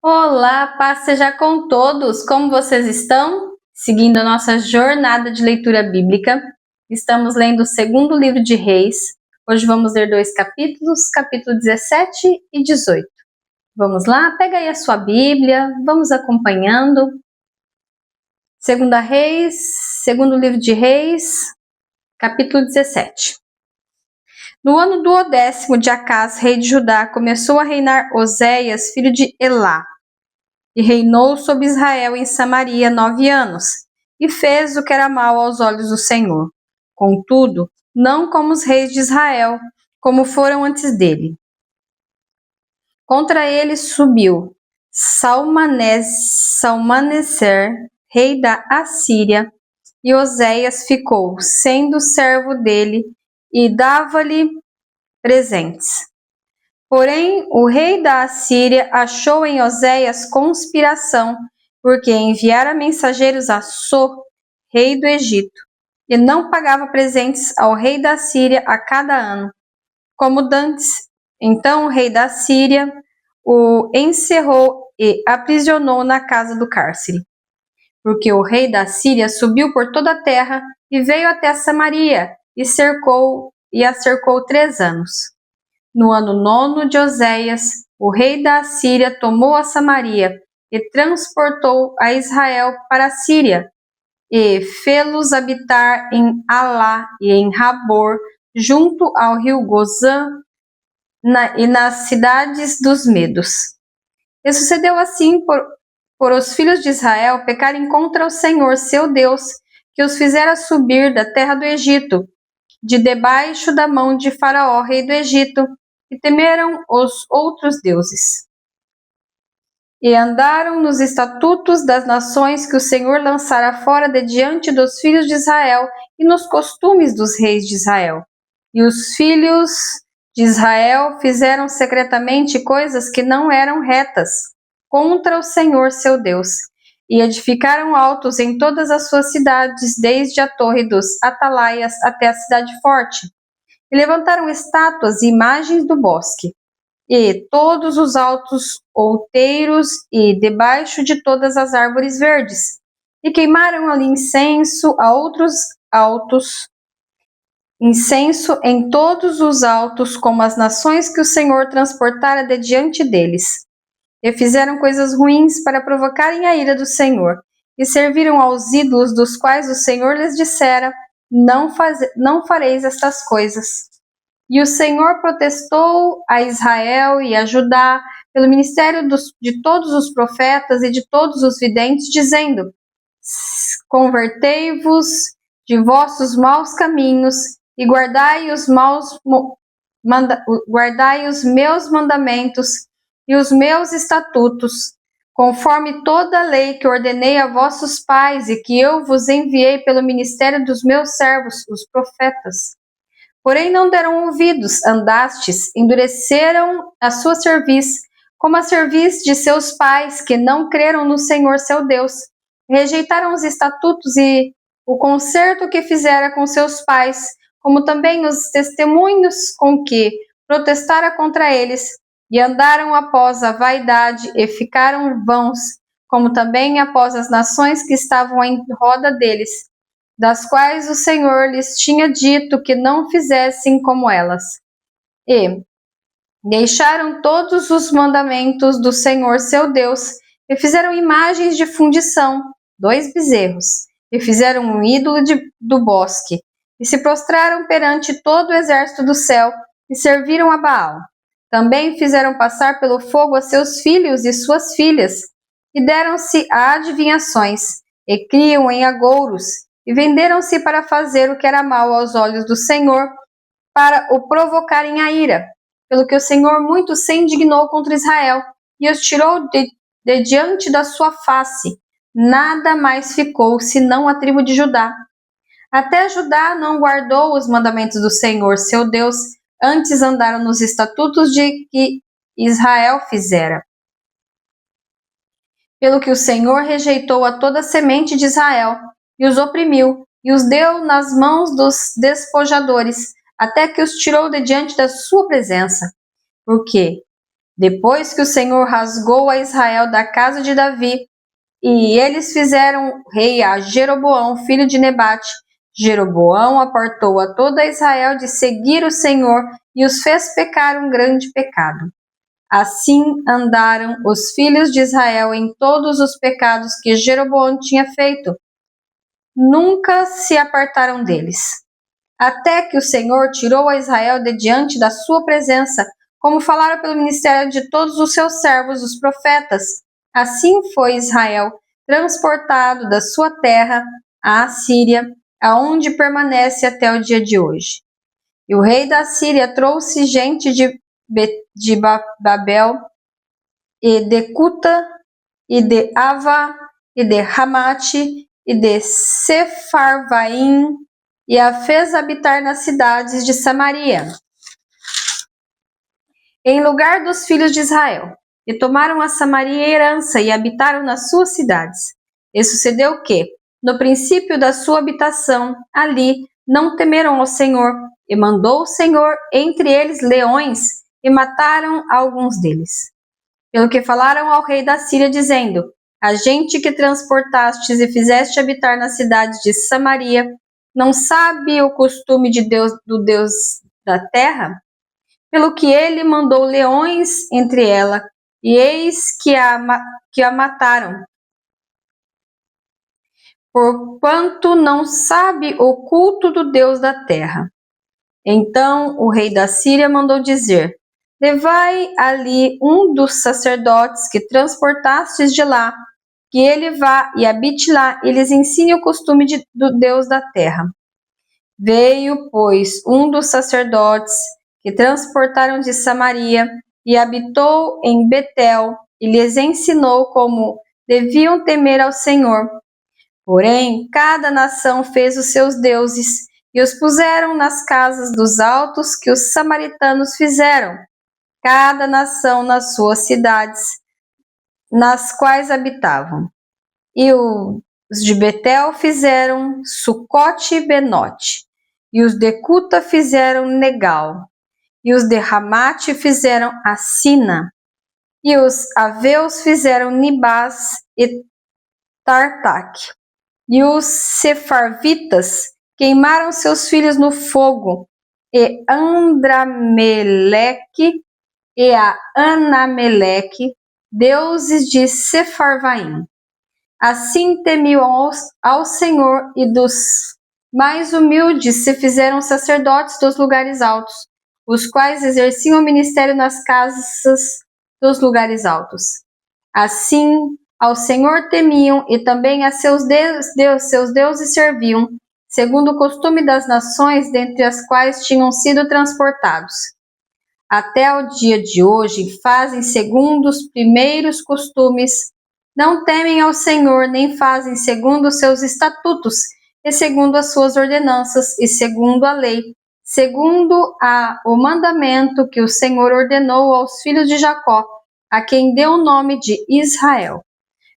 Olá, paz seja com todos. Como vocês estão? Seguindo a nossa jornada de leitura bíblica, estamos lendo o segundo livro de Reis. Hoje vamos ler 2 capítulos, capítulo 17 e 18. Vamos lá? Pega aí a sua Bíblia, vamos acompanhando. Segundo livro de Reis, capítulo 17. No ano do 10º de Acás, rei de Judá, começou a reinar Oséias, filho de Elá, e reinou sobre Israel em Samaria 9 anos, e fez o que era mal aos olhos do Senhor. Contudo, não como os reis de Israel, como foram antes dele. Contra ele subiu Salmaneser, rei da Assíria, e Oséias ficou, sendo servo dele, e dava-lhe presentes. Porém, o rei da Assíria achou em Oséias conspiração, porque enviara mensageiros a So, rei do Egito, e não pagava presentes ao rei da Assíria a cada ano, como dantes. Então o rei da Síria o encerrou e aprisionou na casa do cárcere. Porque o rei da Síria subiu por toda a terra e veio até Samaria e a cercou 3 anos. No ano 9º de Oséias, o rei da Assíria tomou a Samaria e transportou a Israel para a Síria, e fê-los habitar em Alá e em Rabor, junto ao rio Gozã, e nas cidades dos Medos. E sucedeu assim por os filhos de Israel pecarem contra o Senhor, seu Deus, que os fizera subir da terra do Egito, de debaixo da mão de Faraó, rei do Egito, e temeram os outros deuses. E andaram nos estatutos das nações que o Senhor lançara fora de diante dos filhos de Israel, e nos costumes dos reis de Israel. E os filhos de Israel fizeram secretamente coisas que não eram retas contra o Senhor seu Deus, e edificaram altos em todas as suas cidades, desde a torre dos atalaias até a cidade forte, e levantaram estátuas e imagens do bosque, e todos os altos outeiros, e debaixo de todas as árvores verdes, e queimaram ali incenso a outros altos, incenso em todos os altos, como as nações que o Senhor transportara de diante deles. E fizeram coisas ruins para provocarem a ira do Senhor, e serviram aos ídolos dos quais o Senhor lhes dissera: não fareis estas coisas. E o Senhor protestou a Israel e a Judá pelo ministério de todos os profetas e de todos os videntes, dizendo: convertei-vos de vossos maus caminhos e guardai os meus mandamentos e os meus estatutos, conforme toda a lei que ordenei a vossos pais e que eu vos enviei pelo ministério dos meus servos, os profetas. Porém não deram ouvidos, andastes, endureceram a sua cerviz, como a cerviz de seus pais, que não creram no Senhor seu Deus, rejeitaram os estatutos e o concerto que fizera com seus pais, como também os testemunhos com que protestara contra eles, e andaram após a vaidade e ficaram vãos, como também após as nações que estavam em roda deles, das quais o Senhor lhes tinha dito que não fizessem como elas. E deixaram todos os mandamentos do Senhor seu Deus, e fizeram imagens de fundição, 2 bezerros, e fizeram um ídolo do bosque, e se prostraram perante todo o exército do céu, e serviram a Baal. Também fizeram passar pelo fogo a seus filhos e suas filhas, e deram-se a adivinhações, e criam em agouros, e venderam-se para fazer o que era mal aos olhos do Senhor, para o provocarem a ira, pelo que o Senhor muito se indignou contra Israel, e os tirou de diante da sua face. Nada mais ficou, senão a tribo de Judá. Até Judá não guardou os mandamentos do Senhor, seu Deus, antes andaram nos estatutos de que Israel fizera. Pelo que o Senhor rejeitou a toda a semente de Israel, e os oprimiu, e os deu nas mãos dos despojadores, até que os tirou de diante da sua presença. Porque Depois que o Senhor rasgou a Israel da casa de Davi, e eles fizeram rei a Jeroboão, filho de Nebate, Jeroboão apartou a toda Israel de seguir o Senhor e os fez pecar um grande pecado. Assim andaram os filhos de Israel em todos os pecados que Jeroboão tinha feito. Nunca se apartaram deles. Até que o Senhor tirou a Israel de diante da sua presença, como falara pelo ministério de todos os seus servos, os profetas. Assim foi Israel transportado da sua terra à Assíria, aonde permanece até o dia de hoje. E o rei da Síria trouxe gente de Babel, e de Cuta, e de Ava, e de Ramate, e de Sefarvaim, e a fez habitar nas cidades de Samaria, em lugar dos filhos de Israel. E tomaram a Samaria herança, e habitaram nas suas cidades. E sucedeu que, no princípio da sua habitação, ali não temeram ao Senhor, e mandou o Senhor entre eles leões, e mataram alguns deles. Pelo que falaram ao rei da Síria, dizendo: a gente que transportastes e fizeste habitar na cidade de Samaria, não sabe o costume de Deus, do Deus da terra? Pelo que ele mandou leões entre ela, e eis que a mataram, porquanto não sabe o culto do Deus da terra. Então o rei da Síria mandou dizer: levai ali um dos sacerdotes que transportastes de lá, que ele vá e habite lá e lhes ensine o costume do Deus da terra. Veio, pois, um dos sacerdotes que transportaram de Samaria e habitou em Betel e lhes ensinou como deviam temer ao Senhor. Porém, cada nação fez os seus deuses e os puseram nas casas dos altos que os samaritanos fizeram, cada nação nas suas cidades, nas quais habitavam. E os de Betel fizeram Sucote e Benote, e os de Cuta fizeram Negal, e os de Ramate fizeram Assina, e os aveus fizeram Nibás e Tartaque. E os sefarvitas queimaram seus filhos no fogo, e Andrameleque e a Anameleque, deuses de Sefarvaim. Assim temiam ao Senhor, e dos mais humildes se fizeram sacerdotes dos lugares altos, os quais exerciam o ministério nas casas dos lugares altos. Assim ao Senhor temiam, e também a seus deuses serviam, segundo o costume das nações dentre as quais tinham sido transportados. Até o dia de hoje fazem segundo os primeiros costumes, não temem ao Senhor, nem fazem segundo os seus estatutos, e segundo as suas ordenanças, e segundo a lei, segundo o mandamento que o Senhor ordenou aos filhos de Jacó, a quem deu o nome de Israel.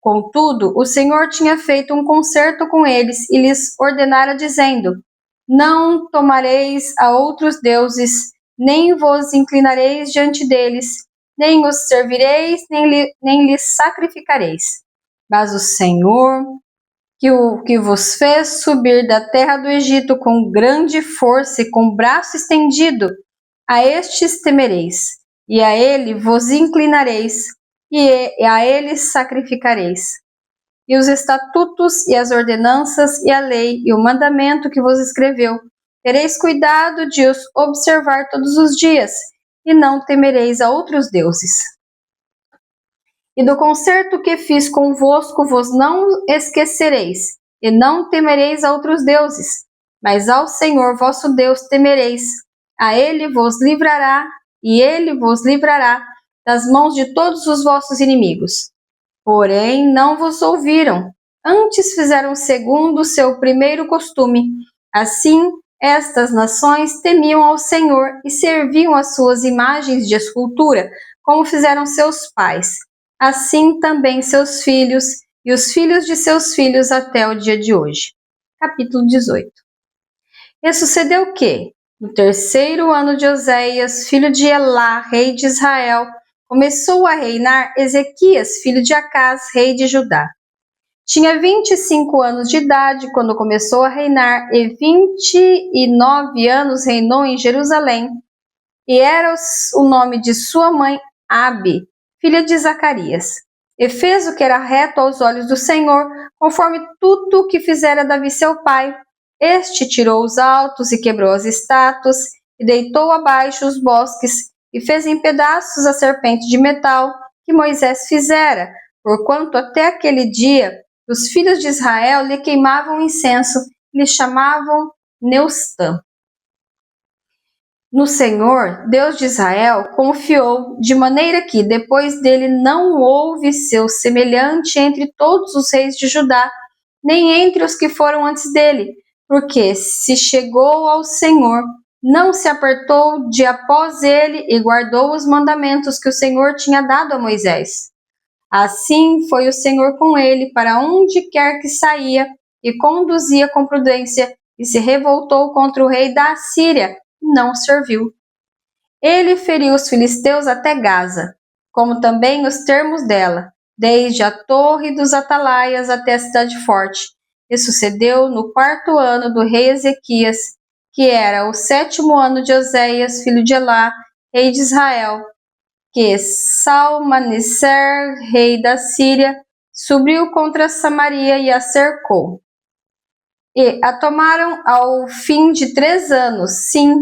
Contudo, o Senhor tinha feito um concerto com eles e lhes ordenara, dizendo: não tomareis a outros deuses, nem vos inclinareis diante deles, nem os servireis, nem lhes sacrificareis. Mas o Senhor, que vos fez subir da terra do Egito com grande força e com braço estendido, a estes temereis, e a ele vos inclinareis, e a ele sacrificareis. E os estatutos e as ordenanças e a lei e o mandamento que vos escreveu, tereis cuidado de os observar todos os dias, e não temereis a outros deuses. E do concerto que fiz convosco vos não esquecereis, e não temereis a outros deuses, mas ao Senhor vosso Deus temereis. A ele vos livrará, e ele vos livrará das mãos de todos os vossos inimigos. Porém, não vos ouviram, antes fizeram segundo o seu primeiro costume. Assim, estas nações temiam ao Senhor e serviam as suas imagens de escultura, como fizeram seus pais. Assim também seus filhos e os filhos de seus filhos até o dia de hoje. Capítulo 18. E sucedeu que, no terceiro ano de Oséias, filho de Elá, rei de Israel, começou a reinar Ezequias, filho de Acás, rei de Judá. Tinha 25 anos de idade quando começou a reinar, e 29 anos reinou em Jerusalém. E era o nome de sua mãe Abi, filha de Zacarias. E fez o que era reto aos olhos do Senhor, conforme tudo o que fizera Davi seu pai. Este tirou os altos e quebrou as estátuas, e deitou abaixo os bosques, e fez em pedaços a serpente de metal que Moisés fizera, porquanto até aquele dia os filhos de Israel lhe queimavam incenso, e lhe chamavam Neustã. No Senhor, Deus de Israel, confiou, de maneira que depois dele não houve seu semelhante entre todos os reis de Judá, nem entre os que foram antes dele, porque se chegou ao Senhor, não se apartou de após ele e guardou os mandamentos que o Senhor tinha dado a Moisés. Assim foi o Senhor com ele para onde quer que saía, e conduzia com prudência, e se revoltou contra o rei da Assíria, não serviu. Ele feriu os filisteus até Gaza, como também os termos dela, desde a torre dos atalaias até a cidade forte. E sucedeu no 4º ano do rei Ezequias, que era o 7º ano de Oséias, filho de Elá, rei de Israel, que Salmaneser, rei da Síria, subiu contra Samaria e a cercou. E a tomaram ao fim de 3 anos, sim,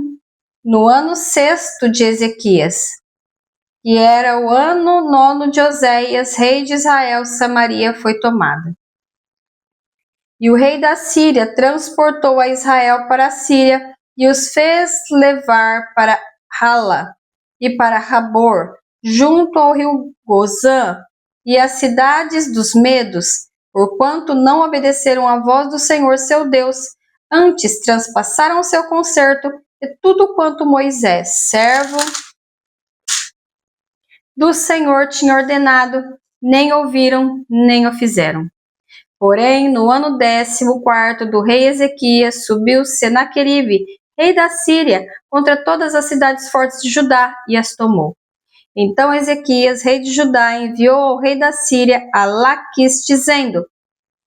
no ano 6º de Ezequias, que era o ano 9º de Oséias, rei de Israel. Samaria foi tomada. E o rei da Síria transportou a Israel para a Síria e os fez levar para Hala e para Rabor, junto ao rio Gozã, e as cidades dos Medos, porquanto não obedeceram à voz do Senhor seu Deus, antes transpassaram o seu concerto e tudo quanto Moisés, servo do Senhor, tinha ordenado, nem ouviram, nem o fizeram. Porém, no ano 14º do rei Ezequias, subiu Senaqueribe, rei da Síria, contra todas as cidades fortes de Judá, e as tomou. Então Ezequias, rei de Judá, enviou ao rei da Síria a Laquis, dizendo: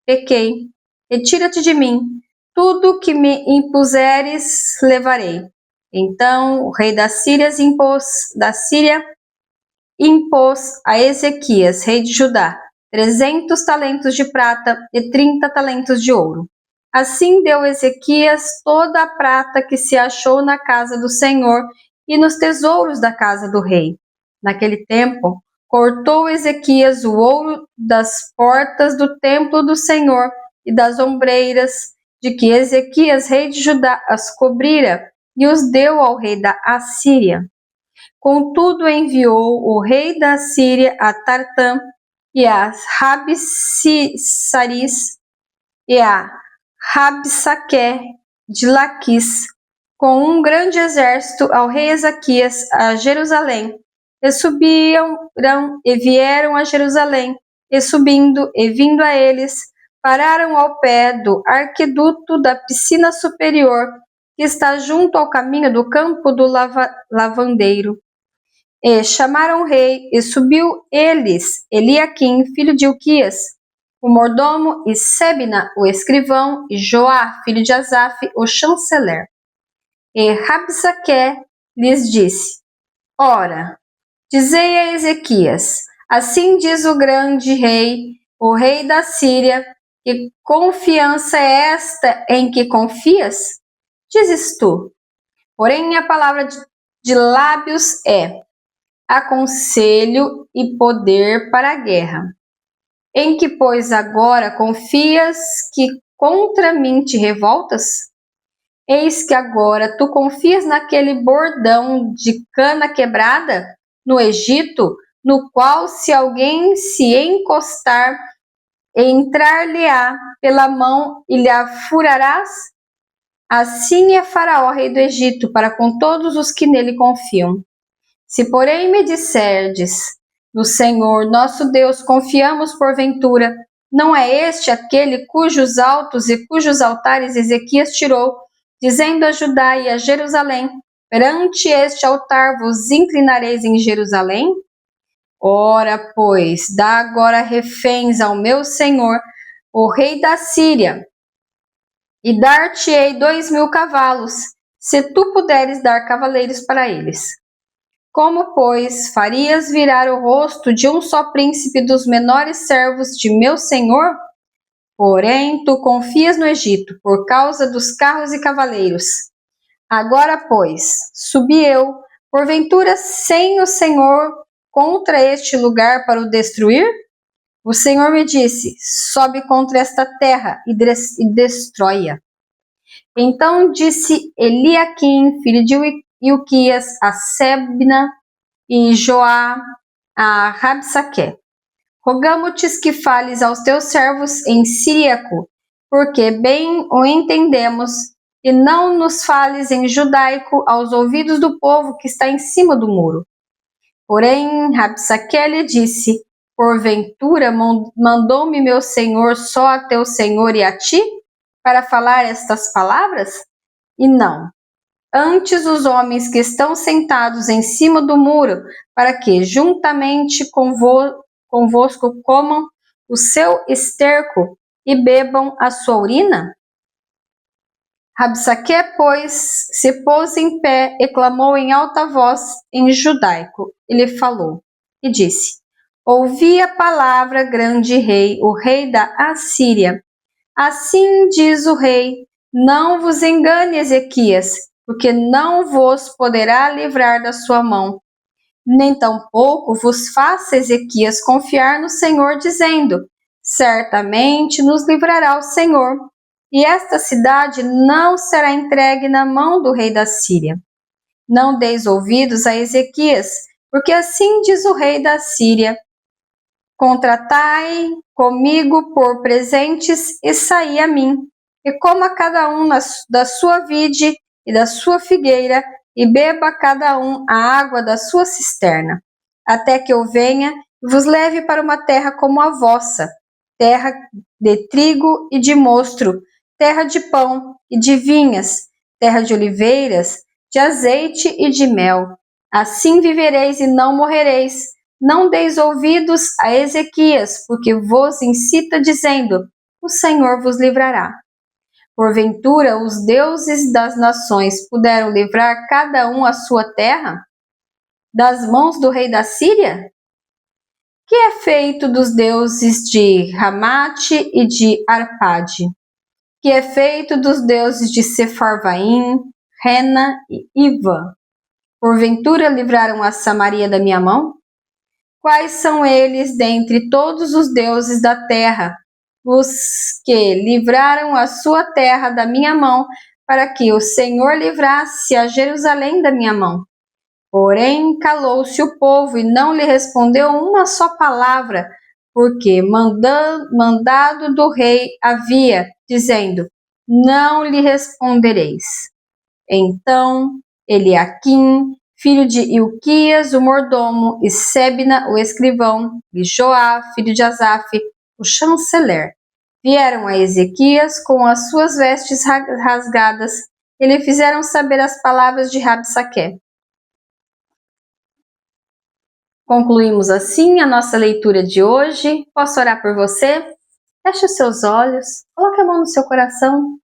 Pequei, retira-te de mim, tudo que me impuseres levarei. Então o rei da Síria impôs a Ezequias, rei de Judá, 300 talentos de prata e 30 talentos de ouro. Assim deu Ezequias toda a prata que se achou na casa do Senhor e nos tesouros da casa do rei. Naquele tempo, cortou Ezequias o ouro das portas do templo do Senhor e das ombreiras de que Ezequias, rei de Judá, as cobrira, e os deu ao rei da Assíria. Contudo, enviou o rei da Síria a Tartã e a Rabsaris e a Rabsaque de Laquis, com um grande exército, ao rei Ezequias a Jerusalém. E subiram e vieram a Jerusalém, e subindo e vindo a eles, pararam ao pé do arqueduto da piscina superior, que está junto ao caminho do campo do lavandeiro. E chamaram o rei, e subiu eles, Eliaquim, filho de Ilquias, o mordomo, e Sebna, o escrivão, e Joá, filho de Asaf, o chanceler. E Rabsaque lhes disse: Ora, dizei a Ezequias: assim diz o grande rei, o rei da Síria, que confiança é esta em que confias? Dizes tu. Porém, a palavra de lábios é: aconselho e poder para a guerra. Em que, pois, agora confias que contra mim te revoltas? Eis que agora tu confias naquele bordão de cana quebrada no Egito, no qual se alguém se encostar, entrar-lhe-á pela mão e lhe a furarás? Assim é Faraó, rei do Egito, para com todos os que nele confiam. Se, porém, me disserdes: no Senhor nosso Deus confiamos porventura, não é este aquele cujos altos e cujos altares Ezequias tirou, dizendo a Judá e a Jerusalém: perante este altar vos inclinareis em Jerusalém? Ora, pois, dá agora reféns ao meu senhor, o rei da Síria, e dar-te-ei 2.000 cavalos, se tu puderes dar cavaleiros para eles. Como, pois, farias virar o rosto de um só príncipe dos menores servos de meu senhor? Porém, tu confias no Egito, por causa dos carros e cavaleiros. Agora, pois, subi eu, porventura sem o Senhor, contra este lugar para o destruir? O Senhor me disse, sobe contra esta terra e destrói-a. Então disse Eliaquim, filho de Ilquias, a Sebna e Joá, a Rabsaque: rogamo-te que fales aos teus servos em siríaco, porque bem o entendemos, e não nos fales em judaico aos ouvidos do povo que está em cima do muro. Porém, Rabsaque lhe disse: porventura mandou-me meu senhor só a teu senhor e a ti, para falar estas palavras? E não, antes os homens que estão sentados em cima do muro, para que, juntamente convosco, comam o seu esterco e bebam a sua urina? Rabsaque, pois, se pôs em pé e clamou em alta voz em judaico. Ele falou e disse: ouvi a palavra, grande rei, o rei da Assíria. Assim diz o rei: não vos engane, Ezequias, porque não vos poderá livrar da sua mão. Nem tampouco vos faça, Ezequias, confiar no Senhor, dizendo: certamente nos livrará o Senhor, e esta cidade não será entregue na mão do rei da Síria. Não deis ouvidos a Ezequias, porque assim diz o rei da Síria: contratai comigo por presentes e saí a mim, e coma cada um da sua vide e da sua figueira, e beba cada um a água da sua cisterna, até que eu venha e vos leve para uma terra como a vossa, terra de trigo e de mostro, terra de pão e de vinhas, terra de oliveiras, de azeite e de mel. Assim vivereis e não morrereis. Não deis ouvidos a Ezequias, porque vos incita, dizendo: o Senhor vos livrará. Porventura, os deuses das nações puderam livrar cada um a sua terra das mãos do rei da Síria? Que é feito dos deuses de Ramate e de Arpade? Que é feito dos deuses de Sefarvaim, Rena e Iva? Porventura livraram a Samaria da minha mão? Quais são eles dentre todos os deuses da terra, os que livraram a sua terra da minha mão, para que o Senhor livrasse a Jerusalém da minha mão? Porém, calou-se o povo e não lhe respondeu uma só palavra, porque mandado do rei havia, dizendo: não lhe respondereis. Então, Eliaquim, filho de Ilquias, o mordomo, e Sebna, o escrivão, e Joá, filho de Asaf, o chanceler, vieram a Ezequias com as suas vestes rasgadas e lhe fizeram saber as palavras de Rabsaque. Concluímos assim a nossa leitura de hoje. Posso orar por você? Feche os seus olhos, coloque a mão no seu coração.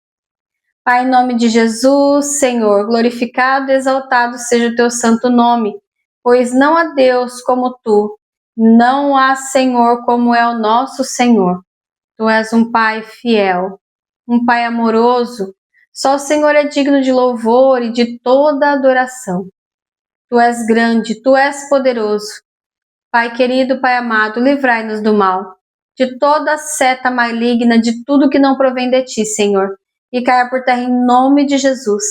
Pai, em nome de Jesus, Senhor, glorificado e exaltado seja o teu santo nome, pois não há Deus como tu, não há Senhor como é o nosso Senhor. Tu és um Pai fiel, um Pai amoroso, só o Senhor é digno de louvor e de toda adoração. Tu és grande, tu és poderoso. Pai querido, Pai amado, livrai-nos do mal, de toda seta maligna, de tudo que não provém de ti, Senhor, e caia por terra em nome de Jesus.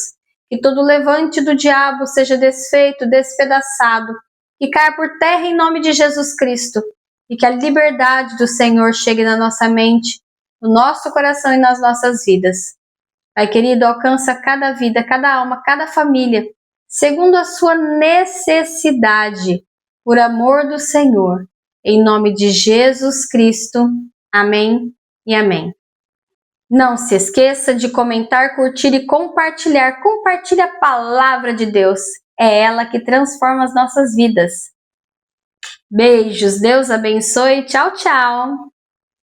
Que todo levante do diabo seja desfeito, despedaçado, que caia por terra em nome de Jesus Cristo, e que a liberdade do Senhor chegue na nossa mente, no nosso coração e nas nossas vidas. Pai querido, alcança cada vida, cada alma, cada família, segundo a sua necessidade, por amor do Senhor. Em nome de Jesus Cristo. Amém e amém. Não se esqueça de comentar, curtir e compartilhar. Compartilhe a palavra de Deus. É ela que transforma as nossas vidas. Beijos, Deus abençoe. Tchau, tchau.